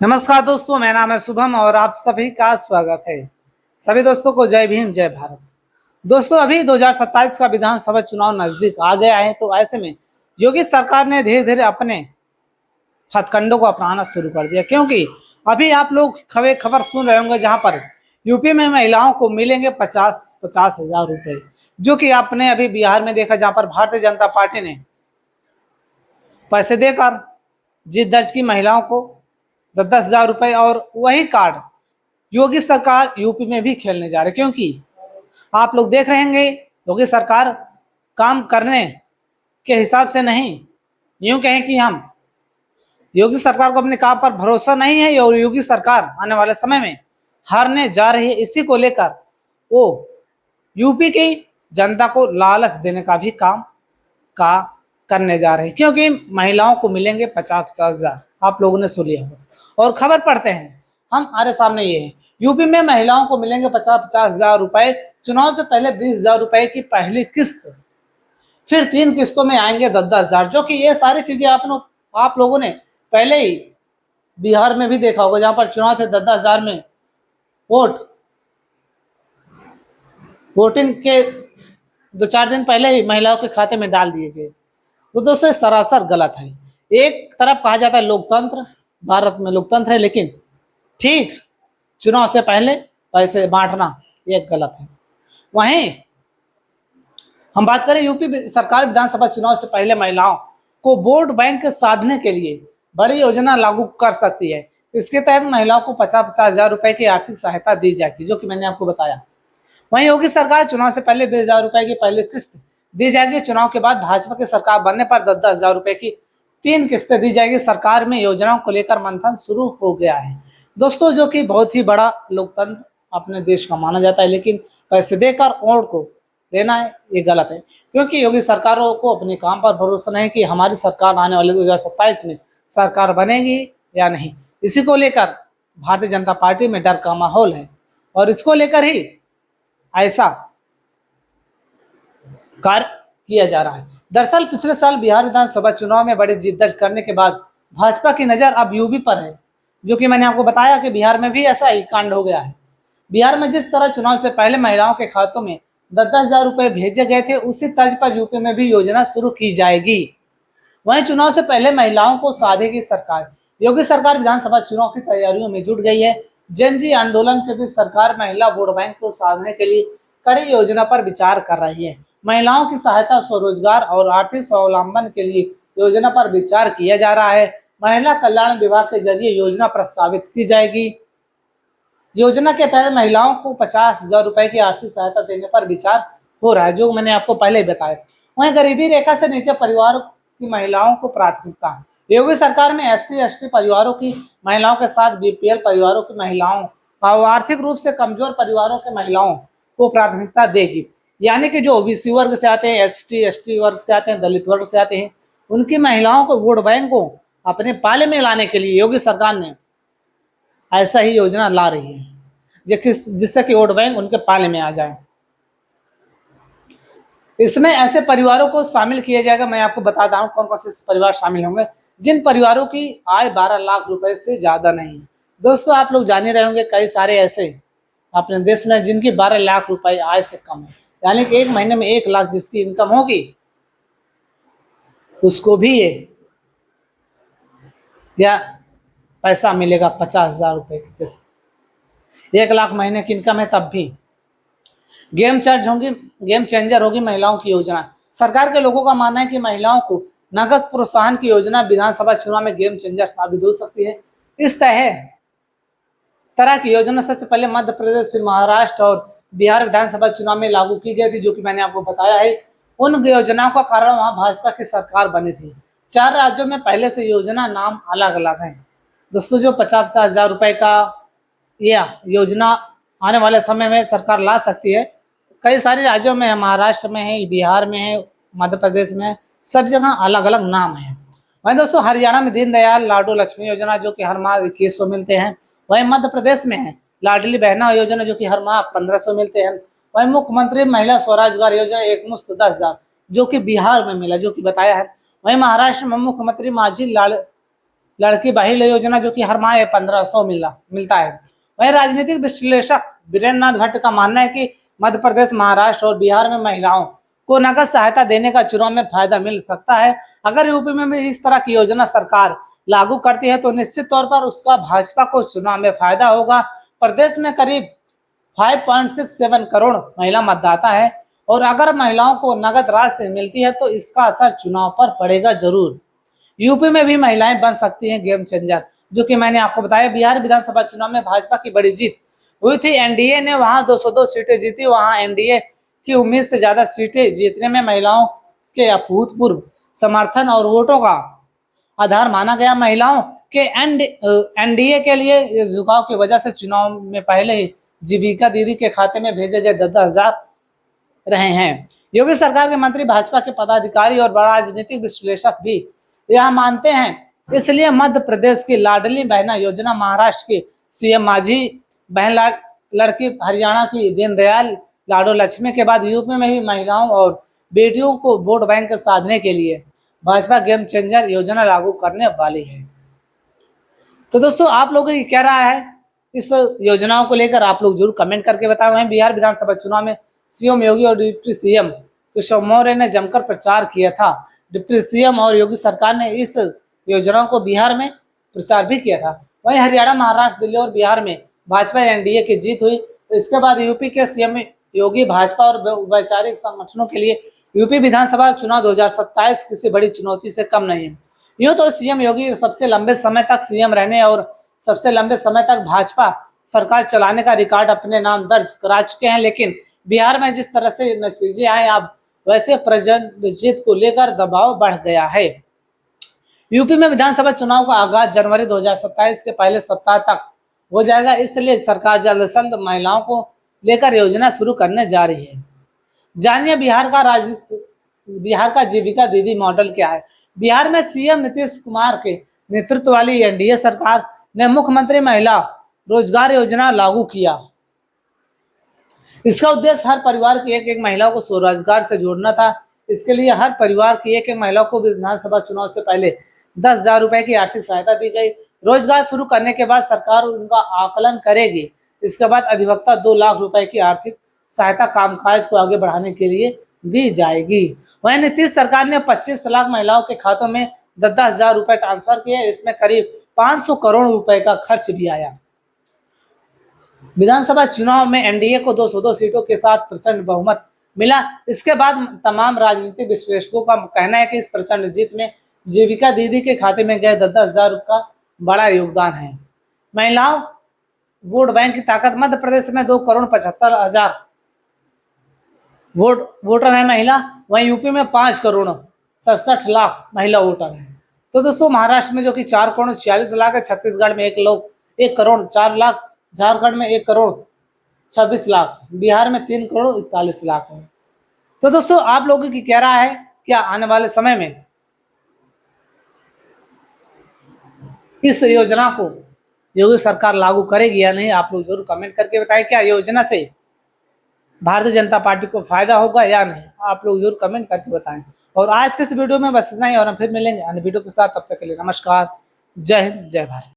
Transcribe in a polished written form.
नमस्कार दोस्तों, मेरा नाम है शुभम और आप सभी का स्वागत है। सभी दोस्तों को जय भीम जय भारत। दोस्तों, अभी 2027 का विधानसभा चुनाव नजदीक आ गया है, तो ऐसे में योगी सरकार ने धीरे धीरे अपने हथकंडों को अपनाना शुरू कर दिया। क्योंकि अभी आप लोग खबर सुन रहे होंगे, जहां पर यूपी में महिलाओं को मिलेंगे 50,000 रुपए, जो कि आपने अभी बिहार में देखा, जहां पर भारतीय जनता पार्टी ने पैसे देकर जीत दर्ज की महिलाओं को 10,000 रुपए। और वही कार्ड योगी सरकार यूपी में भी खेलने जा रहे, क्योंकि आप लोग देख रहे होंगे योगी सरकार काम करने के हिसाब से नहीं, यूं कहें कि हम योगी सरकार को अपने काम पर भरोसा नहीं है और योगी सरकार आने वाले समय में हारने जा रही है। इसी को लेकर वो यूपी की जनता को लालच देने का भी काम का करने जा रहे हैं, क्योंकि महिलाओं को मिलेंगे 50,000। आप लोगों ने सुन लिया होगा। और खबर पढ़ते हैं हम, हमारे सामने ये है, यूपी में महिलाओं को मिलेंगे 50,000 रुपए। चुनाव से पहले 20,000 रुपए की पहली किस्त, फिर 3 किस्तों में आएंगे 10,000। जो कि ये सारी चीजें आप लोगों ने पहले ही बिहार में भी देखा होगा, जहां पर चुनाव थे 10,000 में वोटिंग के 2-4 दिन पहले ही महिलाओं के खाते में डाल दिए गए। तो दोस्तों सरासर गलत है। एक तरफ कहा जाता है लोकतंत्र, भारत में लोकतंत्र है, लेकिन ठीक चुनाव से पहले पैसे बांटना ये गलत है। वहीं हम बात करें यूपी सरकार विधानसभा चुनाव से पहले महिलाओं को वोट बैंक साधने के लिए बड़ी योजना लागू कर सकती है। इसके तहत महिलाओं को 50,000 रुपए की आर्थिक सहायता दी जाएगी, जो कि मैंने आपको बताया। वहीं योगी सरकार चुनाव से पहले 20,000 रुपए की पहली किस्त दी जाएगी। चुनाव के बाद भाजपा की सरकार बनने पर 10,000 रुपए की 3 किस्तें दी जाएगी। सरकार में योजनाओं को लेकर मंथन शुरू हो गया है दोस्तों, जो कि बहुत ही बड़ा लोकतंत्र अपने देश का माना जाता है, लेकिन पैसे देकर वोट को लेना है, ये गलत है। क्योंकि योगी सरकारों को अपने काम पर भरोसा नहीं कि हमारी सरकार आने वाले 2027 में सरकार बनेगी या नहीं। इसी को लेकर भारतीय जनता पार्टी में डर का माहौल है और इसको लेकर ही ऐसा कार्य किया जा रहा है। दरअसल पिछले साल बिहार विधानसभा चुनाव में बड़ी जीत दर्ज करने के बाद भाजपा की नजर अब यूपी पर है, जो कि मैंने आपको बताया कि बिहार में भी ऐसा ही कांड हो गया है। बिहार में जिस तरह चुनाव से पहले महिलाओं के खातों में 10,000 रुपए भेजे गए थे, उसी तर्ज पर यूपी में भी योजना शुरू की जाएगी। वहीं चुनाव से पहले महिलाओं को साधेगी सरकार। योगी सरकार विधानसभा चुनाव की तैयारियों में जुट गई है। जनजी आंदोलन के बीच सरकार महिला वोट बैंक को साधने के लिए कड़ी योजना पर विचार कर रही है। महिलाओं की सहायता, स्वरोजगार और आर्थिक स्वावलंबन के लिए योजना पर विचार किया जा रहा है। महिला कल्याण विभाग के जरिए योजना प्रस्तावित की जाएगी। योजना के तहत महिलाओं को 50,000 रुपए की आर्थिक सहायता देने पर विचार हो रहा है, जो मैंने आपको पहले ही बताया। वहीं गरीबी रेखा से नीचे परिवार की महिलाओं को प्राथमिकता है। योगी सरकार में SC/ST परिवारों की महिलाओं के साथ BPL परिवारों की महिलाओं और आर्थिक रूप से कमजोर परिवारों के महिलाओं को प्राथमिकता देगी। यानी कि जो OBC वर्ग से आते हैं, ST/ST वर्ग से आते हैं, दलित वर्ग से आते हैं, उनकी महिलाओं को वोट बैंक को अपने पाले में लाने के लिए योगी सरकार ने ऐसा ही योजना ला रही है, जिससे कि वोट बैंक उनके पाले में आ जाए। इसमें ऐसे परिवारों को शामिल किया जाएगा। मैं आपको बताता हूँ कौन कौन से परिवार शामिल होंगे। जिन परिवारों की आय 12 लाख रुपए से ज्यादा नहीं है। दोस्तों आप लोग जाने रहे होंगे, कई सारे ऐसे अपने देश में जिनकी 12 लाख रुपए आय से कम है, यानी कि एक महीने में 1 लाख जिसकी इनकम होगी, उसको भी ये या पैसा मिलेगा 50,000 रुपए की किस्त। 1 लाख महीने की इनकम है तब भी। गेम चेंजर होगी महिलाओं की योजना। सरकार के लोगों का मानना है कि महिलाओं को नगद प्रोत्साहन की योजना विधानसभा चुनाव में गेम चेंजर साबित हो सकती है। इस तरह की योजना सबसे पहले मध्य प्रदेश, फिर महाराष्ट्र और बिहार विधानसभा चुनाव में लागू की गई थी, जो कि मैंने आपको बताया है। उन योजनाओं का कारण वहां भाजपा की सरकार बनी थी। 4 राज्यों में पहले से योजना नाम अलग अलग है दोस्तों। जो 50,000 रुपए का यह योजना आने वाले समय में सरकार ला सकती है, कई सारे राज्यों में है, महाराष्ट्र में है, बिहार में है, मध्य प्रदेश में है, सब जगह अलग अलग नाम है। वहीं दोस्तों हरियाणा में दीनदयाल लाडू लक्ष्मी योजना, जो कि हर माह 2100 मिलते हैं। वहीं मध्य प्रदेश में है लाडली बहना योजना, जो कि हर माह 1500 मिलते हैं। वहीं मुख्यमंत्री महिला स्वरोजगार योजना एक मुश्त 10,000, जो कि बिहार में मिला, जो कि बताया है। वहीं महाराष्ट्र में मुख्यमंत्री माझी लड़की बहिल योजना जो कि हर माह 1500 मिलता है। वहीं राजनीतिक विश्लेषक वीरेंद्र नाथ भट्ट का मानना है कि मध्य प्रदेश, महाराष्ट्र और बिहार में महिलाओं को नगद सहायता देने का चुनाव में फायदा मिल सकता है। अगर यूपी में भी इस तरह की योजना सरकार लागू करती है तो निश्चित तौर पर उसका भाजपा को चुनाव में फायदा होगा। प्रदेश में करीब 5.67 करोड़ महिला मतदाता है और अगर महिलाओं को नगद राशि मिलती है तो इसका असर चुनाव पर पड़ेगा जरूर। यूपी में भी महिलाएं बन सकती हैं गेम चेंजर, जो कि मैंने आपको बताया। बिहार विधानसभा चुनाव में भाजपा की बड़ी जीत हुई थी। एनडीए ने वहां 202 सीटें जीती। वहां एनडीए की उम्मीद से ज्यादा सीटें जीतने में महिलाओं के अभूतपूर्व समर्थन और वोटों का आधार माना गया। महिलाओं के एनडीए के लिए इस झुकाव की वजह से चुनाव में पहले ही जीविका दीदी के खाते में भेजे गए 10,000 रहे हैं। योगी सरकार के मंत्री, भाजपा के पदाधिकारी और राजनीतिक विश्लेषक भी यह मानते हैं। इसलिए मध्य प्रदेश की लाडली बहना योजना, महाराष्ट्र की सीएम माझी बहन लड़की, हरियाणा की दीनदयाल लाडो लक्ष्मी के बाद यूपी में भी महिलाओं और बेटियों को वोट बैंक साधने के लिए भाजपा गेम चेंजर योजना लागू करने वाली है। तो दोस्तों, आप लोगों की क्या राय है इस योजनाओं को लेकर, आप लोग जरूर कमेंट करके बताएं। वहीं बिहार विधानसभा चुनाव में सीएम योगी और डिप्टी सीएम केशव मौर्य ने जमकर प्रचार किया था। डिप्टी सीएम और योगी सरकार ने इस योजनाओं को बिहार में प्रचार भी किया था। वहीं हरियाणा, महाराष्ट्र, दिल्ली और बिहार में भाजपा एनडीए की जीत हुई। इसके बाद यूपी के सीएम योगी भाजपा और वैचारिक संगठनों के लिए यूपी विधानसभा चुनाव 2027 किसी बड़ी चुनौती से कम नहीं है। यूं तो सीएम योगी सबसे लंबे समय तक सीएम रहने और सबसे लंबे समय तक भाजपा सरकार चलाने का रिकॉर्ड अपने नाम दर्ज करा चुके हैं, लेकिन बिहार में जिस तरह से नतीजे आए, अब वैसे प्रचंड जीत को लेकर दबाव बढ़ गया है। यूपी में विधानसभा चुनाव का आगाज जनवरी 2027 के पहले सप्ताह तक हो जाएगा। इसलिए सरकार जल्द से जल्द महिलाओं को लेकर योजना शुरू करने जा रही है। जानिए बिहार का जीविका दीदी मॉडल क्या है। बिहार में सीएम नीतीश कुमार के नेतृत्व वाली एनडीए सरकार ने मुख्यमंत्री महिला रोजगार योजना लागू किया। इसका उद्देश्य हर परिवार की एक महिला को स्वरोजगार से जोड़ना था। इसके लिए हर परिवार की एक महिला को विधानसभा चुनाव से पहले 10,000 रुपए की आर्थिक सहायता दी गई। रोजगार शुरू करने के बाद सरकार उनका आकलन करेगी। इसके बाद अधिवक्ता 2 लाख रुपए की आर्थिक सहायता कामकाज को आगे बढ़ाने के लिए दी जाएगी। वहीं नीतीश सरकार ने 25 लाख महिलाओं के खातों में 10,000 रुपए ट्रांसफर किए। इसमें करीब 500 करोड़ रुपए का खर्च भी आया। विधानसभा चुनाव में एनडीए को 202 सीटों के साथ प्रचंड बहुमत मिला। इसके बाद तमाम राजनीतिक विश्लेषकों का कहना है कि इस प्रचंड जीत में जीविका दीदी के खाते में गए 10,000 का बड़ा योगदान है। महिलाओं वोट बैंक की ताकत, मध्य प्रदेश में 2,75,00,000 वोटर है महिला। वहीं यूपी में 5,67,00,000 महिला वोटर हैं। तो दोस्तों, महाराष्ट्र में जो कि 4,46,00,000 है, छत्तीसगढ़ में 1,04,00,000, झारखंड में 1,26,00,000, बिहार में 3,41,00,000 है। तो दोस्तों, आप लोगों की क्या राय है, क्या आने वाले समय में इस योजना को योगी सरकार लागू करेगी या नहीं? आप लोग जरूर कमेंट करके बताएं। क्या योजना से भारतीय जनता पार्टी को फायदा होगा या नहीं? आप लोग जरूर कमेंट करके बताएं। और आज के इस वीडियो में बस इतना ही, और हम फिर मिलेंगे अन्य वीडियो के साथ। तब तक के लिए नमस्कार, जय हिंद, जय भारत।